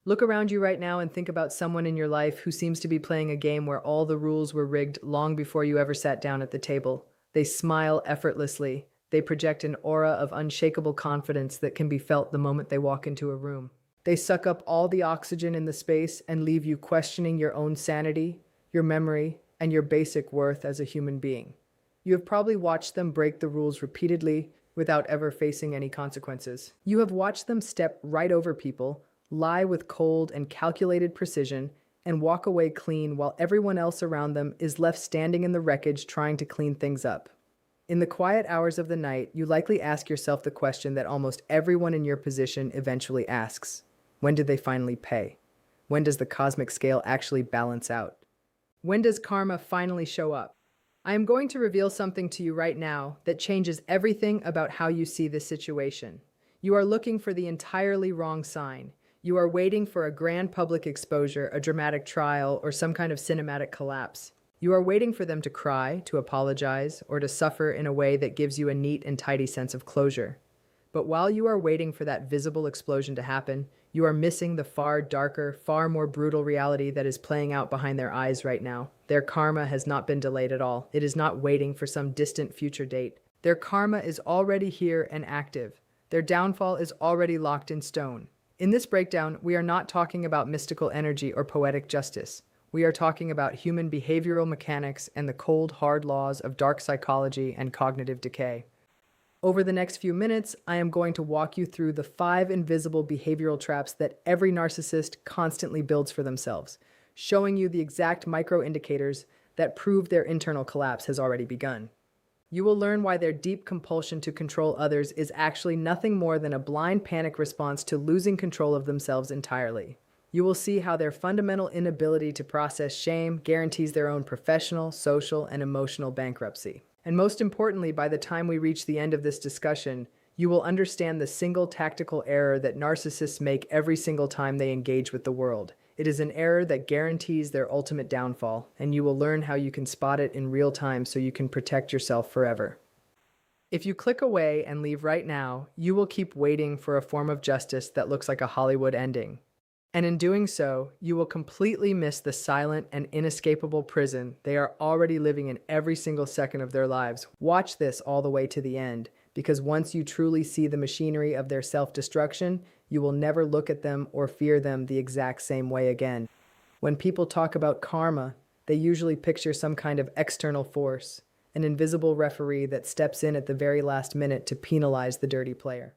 Look around you right now and think about someone in your life who seems to be playing a game where all the rules were rigged long before you ever sat down at the table. They smile effortlessly. They project an aura of unshakable confidence that can be felt the moment they walk into a room. They suck up all the oxygen in the space and leave you questioning your own sanity, your memory, and your basic worth as a human being. You have probably watched them break the rules repeatedly without ever facing any consequences. You have watched them step right over people, lie with cold and calculated precision, and walk away clean while everyone else around them is left standing in the wreckage trying to clean things up. In the quiet hours of the night, you likely ask yourself the question that almost everyone in your position eventually asks. When did they finally pay? When does the cosmic scale actually balance out? When does karma finally show up? I am going to reveal something to you right now that changes everything about how you see this situation. You are looking for the entirely wrong sign. You are waiting for a grand public exposure, a dramatic trial, or some kind of cinematic collapse. You are waiting for them to cry, to apologize, or to suffer in a way that gives you a neat and tidy sense of closure. But while you are waiting for that visible explosion to happen, you are missing the far darker, far more brutal reality that is playing out behind their eyes right now. Their karma has not been delayed at all. It is not waiting for some distant future date. Their karma is already here and active. Their downfall is already locked in stone. In this breakdown, we are not talking about mystical energy or poetic justice. We are talking about human behavioral mechanics and the cold, hard laws of dark psychology and cognitive decay. Over the next few minutes, I am going to walk you through the 5 invisible behavioral traps that every narcissist constantly builds for themselves, showing you the exact micro-indicators that prove their internal collapse has already begun. You will learn why their deep compulsion to control others is actually nothing more than a blind panic response to losing control of themselves entirely. You will see how their fundamental inability to process shame guarantees their own professional, social, and emotional bankruptcy. And most importantly, by the time we reach the end of this discussion, you will understand the single tactical error that narcissists make every single time they engage with the world. It is an error that guarantees their ultimate downfall, and you will learn how you can spot it in real time so you can protect yourself forever. If you click away and leave right now, you will keep waiting for a form of justice that looks like a Hollywood ending. And in doing so, you will completely miss the silent and inescapable prison they are already living in every single second of their lives. Watch this all the way to the end, because once you truly see the machinery of their self-destruction, you will never look at them or fear them the exact same way again. When people talk about karma, they usually picture some kind of external force, an invisible referee that steps in at the very last minute to penalize the dirty player.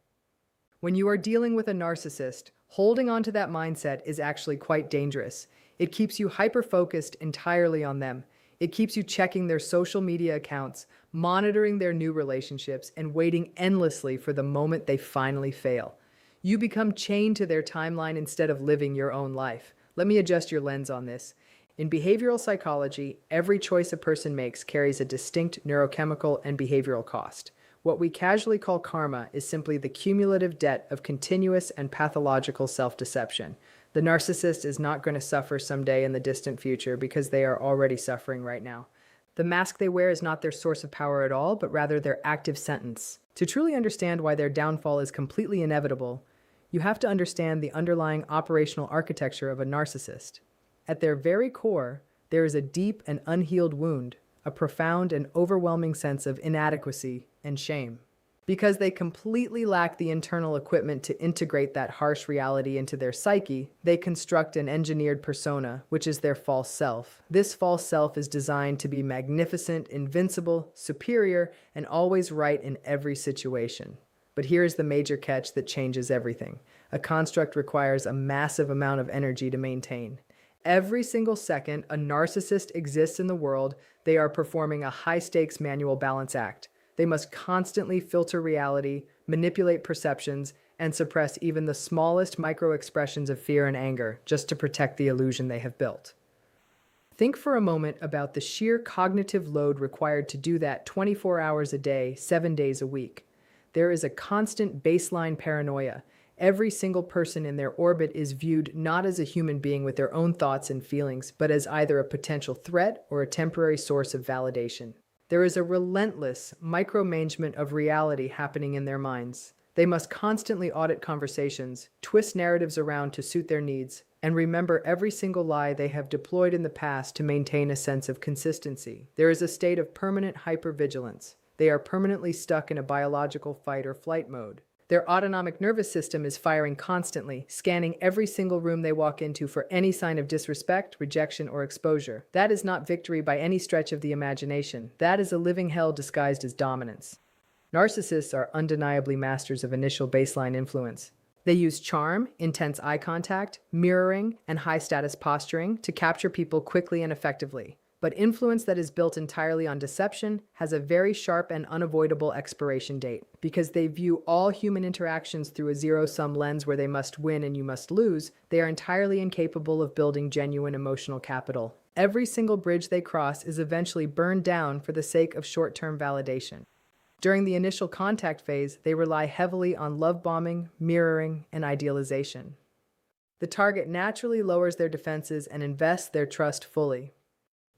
When you are dealing with a narcissist, holding on to that mindset is actually quite dangerous. It keeps you hyper-focused entirely on them. It keeps you checking their social media accounts, monitoring their new relationships, and waiting endlessly for the moment they finally fail. You become chained to their timeline instead of living your own life. Let me adjust your lens on this. In behavioral psychology, every choice a person makes carries a distinct neurochemical and behavioral cost. What we casually call karma is simply the cumulative debt of continuous and pathological self-deception. The narcissist is not going to suffer someday in the distant future because they are already suffering right now. The mask they wear is not their source of power at all, but rather their active sentence. To truly understand why their downfall is completely inevitable, you have to understand the underlying operational architecture of a narcissist. At their very core, there is a deep and unhealed wound, a profound and overwhelming sense of inadequacy and shame. Because they completely lack the internal equipment to integrate that harsh reality into their psyche, they construct an engineered persona, which is their false self. This false self is designed to be magnificent, invincible, superior, and always right in every situation. But here is the major catch that changes everything. A construct requires a massive amount of energy to maintain. Every single second a narcissist exists in the world, they are performing a high-stakes manual balance act. They must constantly filter reality, manipulate perceptions, and suppress even the smallest micro-expressions of fear and anger just to protect the illusion they have built. Think for a moment about the sheer cognitive load required to do that 24 hours a day, 7 days a week. There is a constant baseline paranoia. Every single person in their orbit is viewed not as a human being with their own thoughts and feelings, but as either a potential threat or a temporary source of validation. There is a relentless micromanagement of reality happening in their minds. They must constantly audit conversations, twist narratives around to suit their needs, and remember every single lie they have deployed in the past to maintain a sense of consistency. There is a state of permanent hypervigilance. They are permanently stuck in a biological fight or flight mode. Their autonomic nervous system is firing constantly, scanning every single room they walk into for any sign of disrespect, rejection, or exposure. That is not victory by any stretch of the imagination. That is a living hell disguised as dominance. Narcissists are undeniably masters of initial baseline influence. They use charm, intense eye contact, mirroring, and high-status posturing to capture people quickly and effectively. But influence that is built entirely on deception has a very sharp and unavoidable expiration date. Because they view all human interactions through a zero-sum lens where they must win and you must lose, they are entirely incapable of building genuine emotional capital. Every single bridge they cross is eventually burned down for the sake of short-term validation. During the initial contact phase, they rely heavily on love bombing, mirroring, and idealization. The target naturally lowers their defenses and invests their trust fully.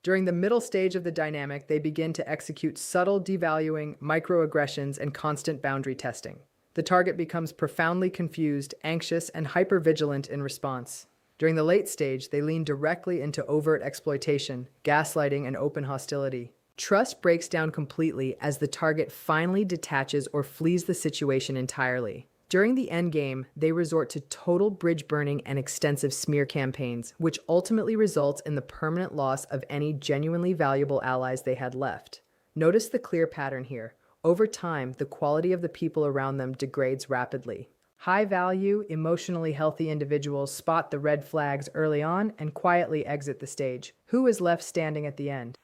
During the middle stage of the dynamic, they begin to execute subtle devaluing, microaggressions, and constant boundary testing. The target becomes profoundly confused, anxious, and hypervigilant in response. During the late stage, they lean directly into overt exploitation, gaslighting, and open hostility. Trust breaks down completely as the target finally detaches or flees the situation entirely. During the endgame, they resort to total bridge burning and extensive smear campaigns, which ultimately results in the permanent loss of any genuinely valuable allies they had left. Notice the clear pattern here. Over time, the quality of the people around them degrades rapidly. High-value, emotionally healthy individuals spot the red flags early on and quietly exit the stage. Who is left standing at the end?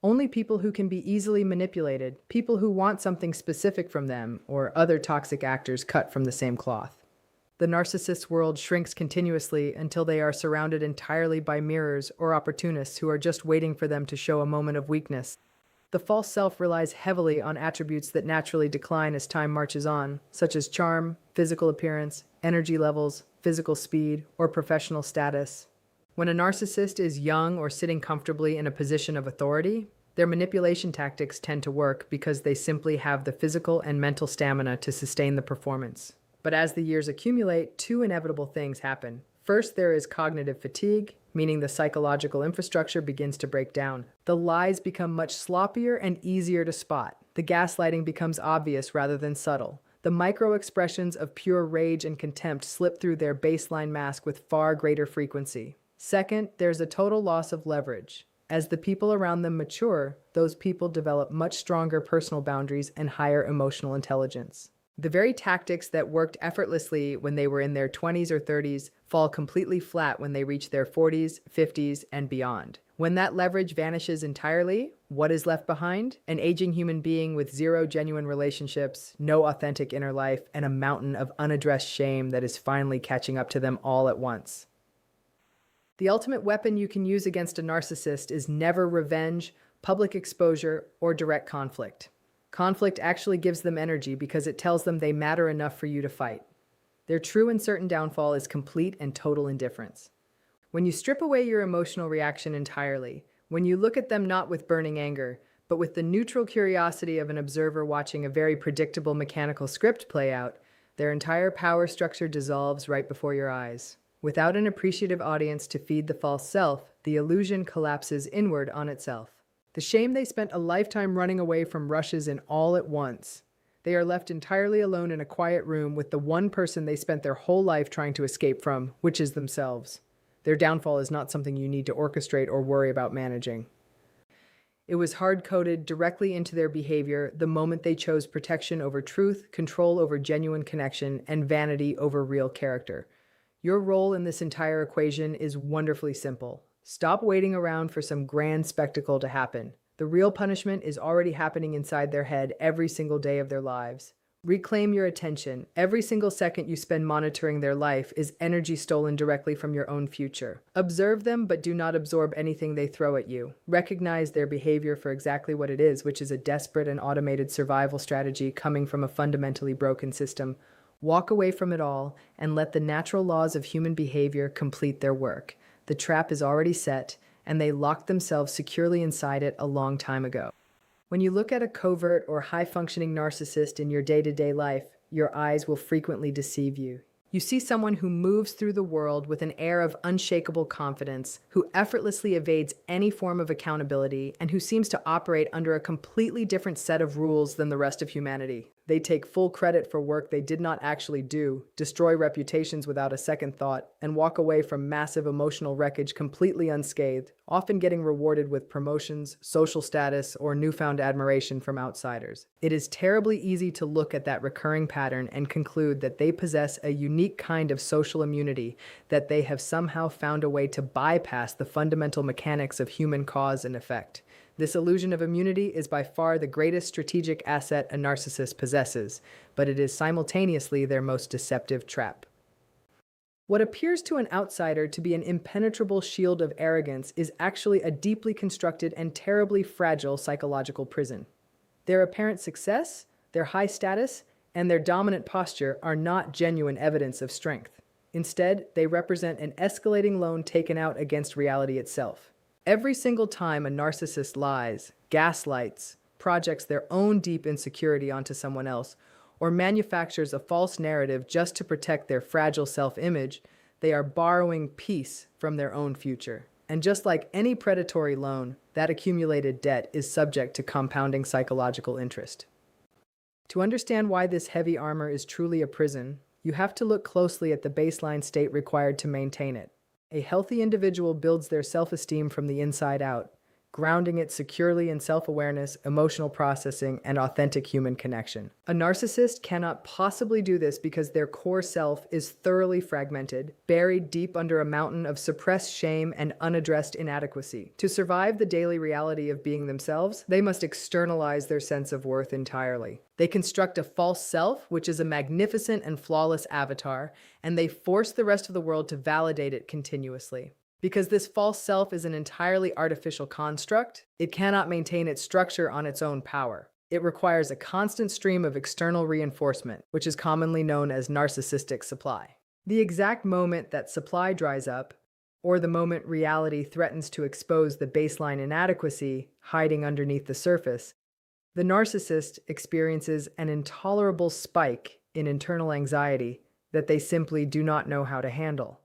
Only people who can be easily manipulated, people who want something specific from them, or other toxic actors cut from the same cloth. The narcissist's world shrinks continuously until they are surrounded entirely by mirrors or opportunists who are just waiting for them to show a moment of weakness. The false self relies heavily on attributes that naturally decline as time marches on, such as charm, physical appearance, energy levels, physical speed, or professional status. When a narcissist is young or sitting comfortably in a position of authority, their manipulation tactics tend to work because they simply have the physical and mental stamina to sustain the performance. But as the years accumulate, two inevitable things happen. First, there is cognitive fatigue, meaning the psychological infrastructure begins to break down. The lies become much sloppier and easier to spot. The gaslighting becomes obvious rather than subtle. The micro-expressions of pure rage and contempt slip through their baseline mask with far greater frequency. Second, there's a total loss of leverage. As the people around them mature, those people develop much stronger personal boundaries and higher emotional intelligence. The very tactics that worked effortlessly when they were in their 20s or 30s fall completely flat when they reach their 40s, 50s, and beyond. When that leverage vanishes entirely, what is left behind? An aging human being with zero genuine relationships, no authentic inner life, and a mountain of unaddressed shame that is finally catching up to them all at once. The ultimate weapon you can use against a narcissist is never revenge, public exposure, or direct conflict. Conflict actually gives them energy because it tells them they matter enough for you to fight. Their true and certain downfall is complete and total indifference. When you strip away your emotional reaction entirely, when you look at them not with burning anger, but with the neutral curiosity of an observer watching a very predictable mechanical script play out, their entire power structure dissolves right before your eyes. Without an appreciative audience to feed the false self, the illusion collapses inward on itself. The shame they spent a lifetime running away from rushes in all at once. They are left entirely alone in a quiet room with the one person they spent their whole life trying to escape from, which is themselves. Their downfall is not something you need to orchestrate or worry about managing. It was hard-coded directly into their behavior the moment they chose protection over truth, control over genuine connection, and vanity over real character. Your role in this entire equation is wonderfully simple. Stop waiting around for some grand spectacle to happen. The real punishment is already happening inside their head every single day of their lives. Reclaim your attention. Every single second you spend monitoring their life is energy stolen directly from your own future. Observe them, but do not absorb anything they throw at you. Recognize their behavior for exactly what it is, which is a desperate and automated survival strategy coming from a fundamentally broken system. Walk away from it all and let the natural laws of human behavior complete their work. The trap is already set, and they locked themselves securely inside it a long time ago. When you look at a covert or high-functioning narcissist in your day-to-day life, your eyes will frequently deceive you. You see someone who moves through the world with an air of unshakable confidence, who effortlessly evades any form of accountability, and who seems to operate under a completely different set of rules than the rest of humanity. They take full credit for work they did not actually do, destroy reputations without a second thought, and walk away from massive emotional wreckage completely unscathed, often getting rewarded with promotions, social status, or newfound admiration from outsiders. It is terribly easy to look at that recurring pattern and conclude that they possess a unique kind of social immunity, that they have somehow found a way to bypass the fundamental mechanics of human cause and effect. This illusion of immunity is by far the greatest strategic asset a narcissist possesses, but it is simultaneously their most deceptive trap. What appears to an outsider to be an impenetrable shield of arrogance is actually a deeply constructed and terribly fragile psychological prison. Their apparent success, their high status, and their dominant posture are not genuine evidence of strength. Instead, they represent an escalating loan taken out against reality itself. Every single time a narcissist lies, gaslights, projects their own deep insecurity onto someone else, or manufactures a false narrative just to protect their fragile self-image, they are borrowing peace from their own future. And just like any predatory loan, that accumulated debt is subject to compounding psychological interest. To understand why this heavy armor is truly a prison, you have to look closely at the baseline state required to maintain it. A healthy individual builds their self-esteem from the inside out, grounding it securely in self-awareness, emotional processing, and authentic human connection. A narcissist cannot possibly do this because their core self is thoroughly fragmented, buried deep under a mountain of suppressed shame and unaddressed inadequacy. To survive the daily reality of being themselves, they must externalize their sense of worth entirely. They construct a false self, which is a magnificent and flawless avatar, and they force the rest of the world to validate it continuously. Because this false self is an entirely artificial construct, it cannot maintain its structure on its own power. It requires a constant stream of external reinforcement, which is commonly known as narcissistic supply. The exact moment that supply dries up, or the moment reality threatens to expose the baseline inadequacy hiding underneath the surface, the narcissist experiences an intolerable spike in internal anxiety that they simply do not know how to handle.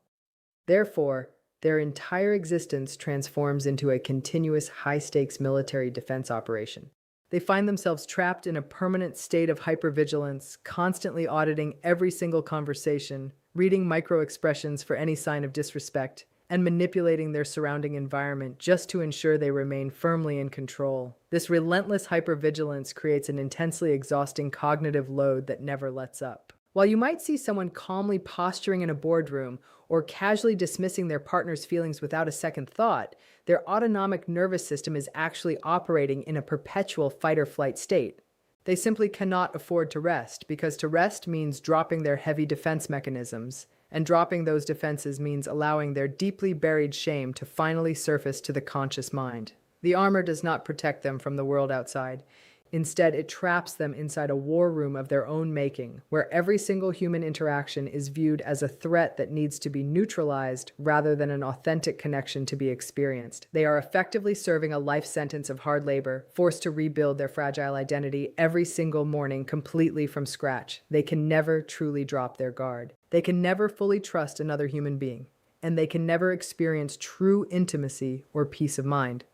Therefore, their entire existence transforms into a continuous high-stakes military defense operation. They find themselves trapped in a permanent state of hypervigilance, constantly auditing every single conversation, reading micro-expressions for any sign of disrespect, and manipulating their surrounding environment just to ensure they remain firmly in control. This relentless hypervigilance creates an intensely exhausting cognitive load that never lets up. While you might see someone calmly posturing in a boardroom or casually dismissing their partner's feelings without a second thought, their autonomic nervous system is actually operating in a perpetual fight-or-flight state. They simply cannot afford to rest, because to rest means dropping their heavy defense mechanisms, and dropping those defenses means allowing their deeply buried shame to finally surface to the conscious mind. The armor does not protect them from the world outside. Instead, it traps them inside a war room of their own making, where every single human interaction is viewed as a threat that needs to be neutralized rather than an authentic connection to be experienced. They are effectively serving a life sentence of hard labor, forced to rebuild their fragile identity every single morning completely from scratch. They can never truly drop their guard. They can never fully trust another human being, and they can never experience true intimacy or peace of mind.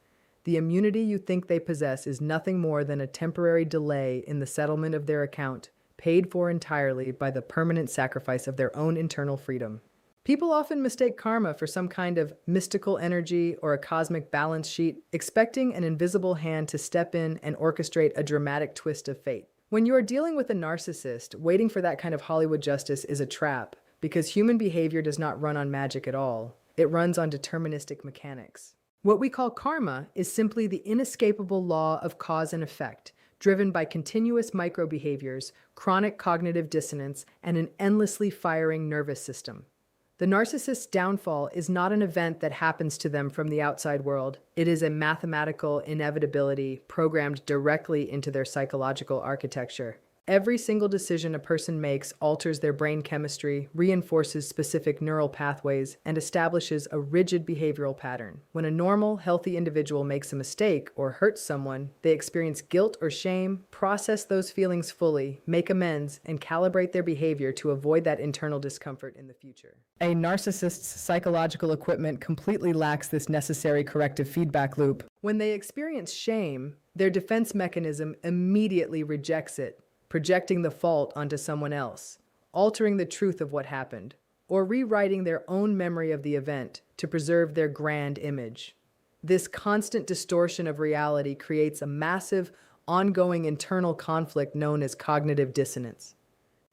The immunity you think they possess is nothing more than a temporary delay in the settlement of their account, paid for entirely by the permanent sacrifice of their own internal freedom. People often mistake karma for some kind of mystical energy or a cosmic balance sheet, expecting an invisible hand to step in and orchestrate a dramatic twist of fate. When you are dealing with a narcissist, waiting for that kind of Hollywood justice is a trap, because human behavior does not run on magic at all. It runs on deterministic mechanics. What we call karma is simply the inescapable law of cause and effect, driven by continuous micro-behaviors, chronic cognitive dissonance, and an endlessly firing nervous system. The narcissist's downfall is not an event that happens to them from the outside world. It is a mathematical inevitability programmed directly into their psychological architecture. Every single decision a person makes alters their brain chemistry, reinforces specific neural pathways, and establishes a rigid behavioral pattern. When a normal, healthy individual makes a mistake or hurts someone, they experience guilt or shame, process those feelings fully, make amends, and calibrate their behavior to avoid that internal discomfort in the future. A narcissist's psychological equipment completely lacks this necessary corrective feedback loop. When they experience shame, their defense mechanism immediately rejects it, projecting the fault onto someone else, altering the truth of what happened, or rewriting their own memory of the event to preserve their grand image. This constant distortion of reality creates a massive, ongoing internal conflict known as cognitive dissonance.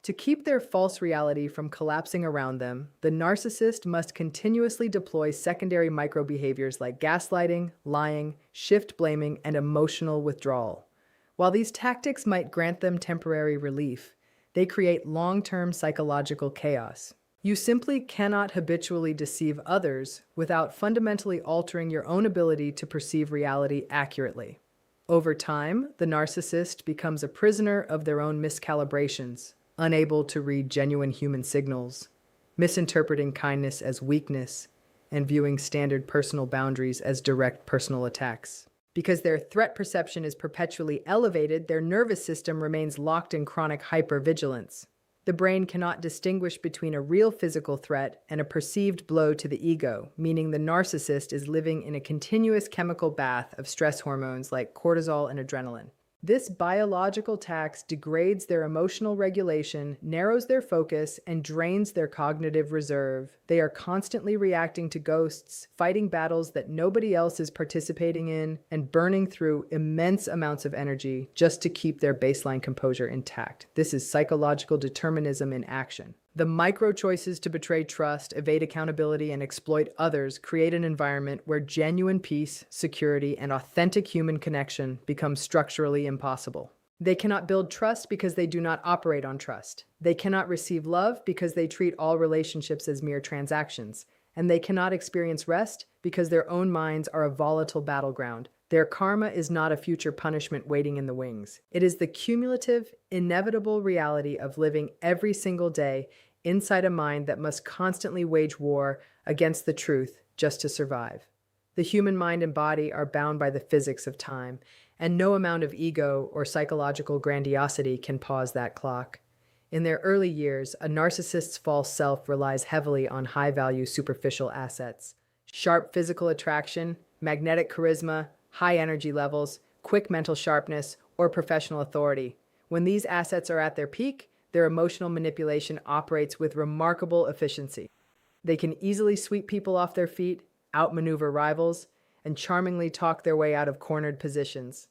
To keep their false reality from collapsing around them, the narcissist must continuously deploy secondary microbehaviors like gaslighting, lying, shift blaming, and emotional withdrawal. While these tactics might grant them temporary relief, they create long-term psychological chaos. You simply cannot habitually deceive others without fundamentally altering your own ability to perceive reality accurately. Over time, the narcissist becomes a prisoner of their own miscalibrations, unable to read genuine human signals, misinterpreting kindness as weakness, and viewing standard personal boundaries as direct personal attacks. Because their threat perception is perpetually elevated, their nervous system remains locked in chronic hypervigilance. The brain cannot distinguish between a real physical threat and a perceived blow to the ego, meaning the narcissist is living in a continuous chemical bath of stress hormones like cortisol and adrenaline. This biological tax degrades their emotional regulation, narrows their focus, and drains their cognitive reserve. They are constantly reacting to ghosts, fighting battles that nobody else is participating in, and burning through immense amounts of energy just to keep their baseline composure intact. This is psychological determinism in action. The micro-choices to betray trust, evade accountability, and exploit others create an environment where genuine peace, security, and authentic human connection become structurally impossible. They cannot build trust because they do not operate on trust. They cannot receive love because they treat all relationships as mere transactions. And they cannot experience rest because their own minds are a volatile battleground. Their karma is not a future punishment waiting in the wings. It is the cumulative, inevitable reality of living every single day inside a mind that must constantly wage war against the truth just to survive. The human mind and body are bound by the physics of time, and no amount of ego or psychological grandiosity can pause that clock. In their early years, a narcissist's false self relies heavily on high-value superficial assets. Sharp physical attraction, magnetic charisma, high energy levels, quick mental sharpness, or professional authority. When these assets are at their peak, their emotional manipulation operates with remarkable efficiency. They can easily sweep people off their feet, outmaneuver rivals, and charmingly talk their way out of cornered positions.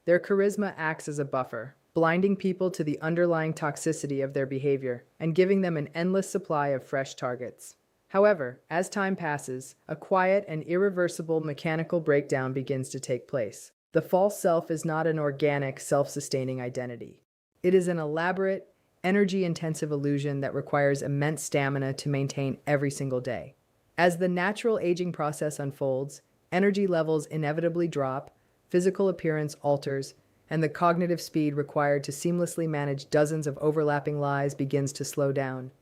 Their charisma acts as a buffer, blinding people to the underlying toxicity of their behavior and giving them an endless supply of fresh targets. However, as time passes, a quiet and irreversible mechanical breakdown begins to take place. The false self is not an organic, self-sustaining identity. It is an elaborate, energy-intensive illusion that requires immense stamina to maintain every single day. As the natural aging process unfolds, energy levels inevitably drop, physical appearance alters, and the cognitive speed required to seamlessly manage dozens of overlapping lies begins to slow down.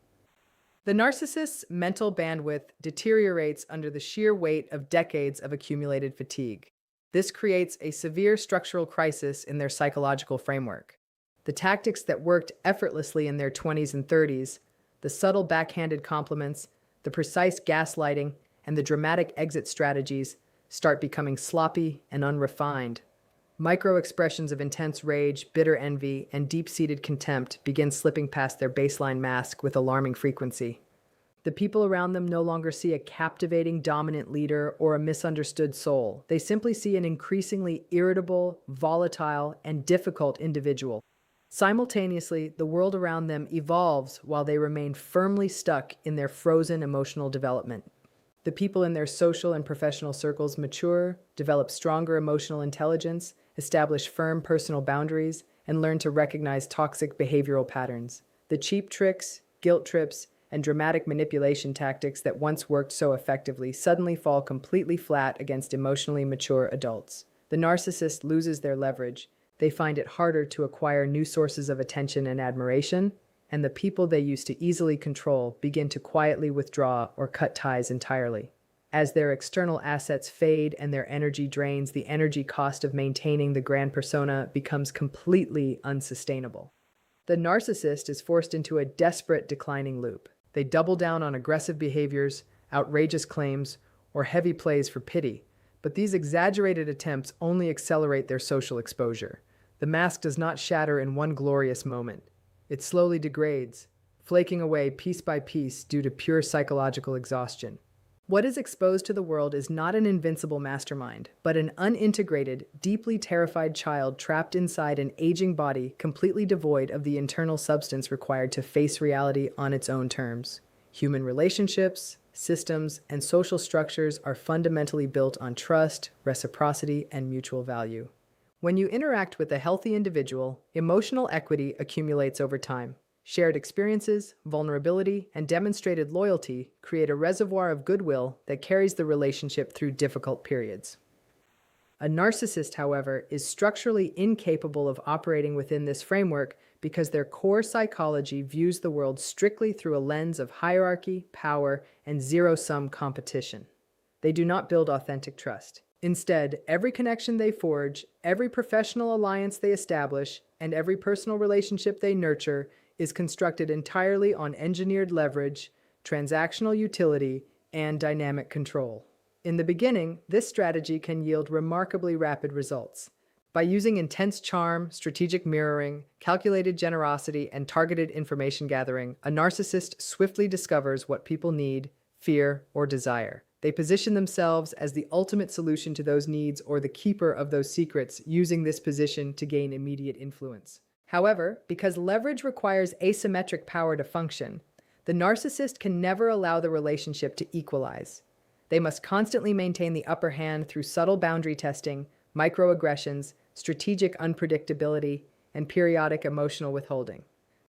The narcissist's mental bandwidth deteriorates under the sheer weight of decades of accumulated fatigue. This creates a severe structural crisis in their psychological framework. The tactics that worked effortlessly in their 20s and 30s, the subtle backhanded compliments, the precise gaslighting, and the dramatic exit strategies start becoming sloppy and unrefined. Micro-expressions of intense rage, bitter envy, and deep-seated contempt begin slipping past their baseline mask with alarming frequency. The people around them no longer see a captivating, dominant leader or a misunderstood soul. They simply see an increasingly irritable, volatile, and difficult individual. Simultaneously, the world around them evolves while they remain firmly stuck in their frozen emotional development. The people in their social and professional circles mature, develop stronger emotional intelligence, establish firm personal boundaries, and learn to recognize toxic behavioral patterns. The cheap tricks, guilt trips, and dramatic manipulation tactics that once worked so effectively suddenly fall completely flat against emotionally mature adults. The narcissist loses their leverage. They find it harder to acquire new sources of attention and admiration, and the people they used to easily control begin to quietly withdraw or cut ties entirely. As their external assets fade and their energy drains, the energy cost of maintaining the grand persona becomes completely unsustainable. The narcissist is forced into a desperate declining loop. They double down on aggressive behaviors, outrageous claims, or heavy plays for pity, but these exaggerated attempts only accelerate their social exposure. The mask does not shatter in one glorious moment. It slowly degrades, flaking away piece by piece due to pure psychological exhaustion. What is exposed to the world is not an invincible mastermind, but an unintegrated, deeply terrified child trapped inside an aging body completely devoid of the internal substance required to face reality on its own terms. Human relationships, systems, and social structures are fundamentally built on trust, reciprocity, and mutual value. When you interact with a healthy individual, emotional equity accumulates over time. Shared experiences, vulnerability, and demonstrated loyalty create a reservoir of goodwill that carries the relationship through difficult periods. A narcissist, however, is structurally incapable of operating within this framework because their core psychology views the world strictly through a lens of hierarchy, power, and zero-sum competition. They do not build authentic trust. Instead, every connection they forge, every professional alliance they establish, and every personal relationship they nurture is constructed entirely on engineered leverage, transactional utility, and dynamic control. In the beginning, this strategy can yield remarkably rapid results. By using intense charm, strategic mirroring, calculated generosity, and targeted information gathering, a narcissist swiftly discovers what people need, fear, or desire. They position themselves as the ultimate solution to those needs or the keeper of those secrets, using this position to gain immediate influence. However, because leverage requires asymmetric power to function, the narcissist can never allow the relationship to equalize. They must constantly maintain the upper hand through subtle boundary testing, microaggressions, strategic unpredictability, and periodic emotional withholding.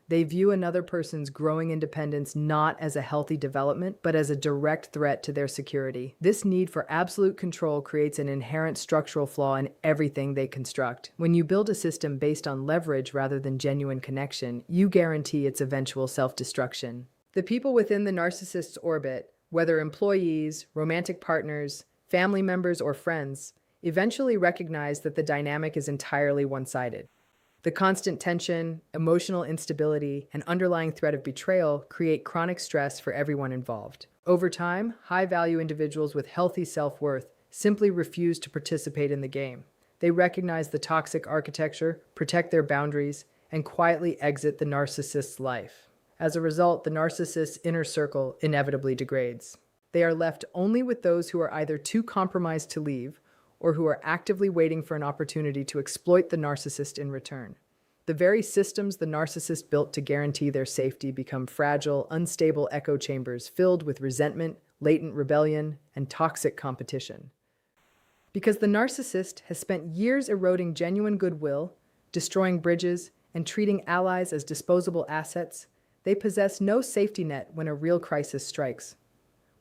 They view another person's growing independence not as a healthy development, but as a direct threat to their security. This need for absolute control creates an inherent structural flaw in everything they construct. When you build a system based on leverage rather than genuine connection, you guarantee its eventual self-destruction. The people within the narcissist's orbit, whether employees, romantic partners, family members, or friends, eventually recognize that the dynamic is entirely one-sided. The constant tension, emotional instability, and underlying threat of betrayal create chronic stress for everyone involved. Over time, high-value individuals with healthy self-worth simply refuse to participate in the game. They recognize the toxic architecture, protect their boundaries, and quietly exit the narcissist's life. As a result, the narcissist's inner circle inevitably degrades. They are left only with those who are either too compromised to leave or who are actively waiting for an opportunity to exploit the narcissist in return. The very systems the narcissist built to guarantee their safety become fragile, unstable echo chambers filled with resentment, latent rebellion, and toxic competition. Because the narcissist has spent years eroding genuine goodwill, destroying bridges, and treating allies as disposable assets, they possess no safety net when a real crisis strikes.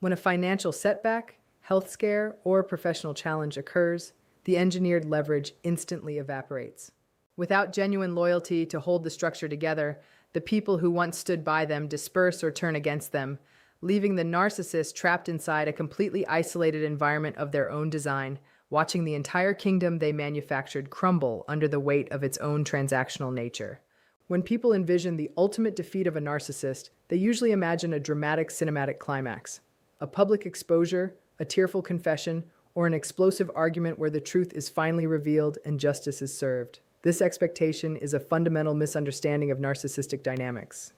When a financial setback, health scare, or professional challenge occurs, the engineered leverage instantly evaporates. Without genuine loyalty to hold the structure together, the people who once stood by them disperse or turn against them, leaving the narcissist trapped inside a completely isolated environment of their own design, watching the entire kingdom they manufactured crumble under the weight of its own transactional nature. When people envision the ultimate defeat of a narcissist, they usually imagine a dramatic cinematic climax, a public exposure, a tearful confession, or an explosive argument where the truth is finally revealed and justice is served. This expectation is a fundamental misunderstanding of narcissistic dynamics.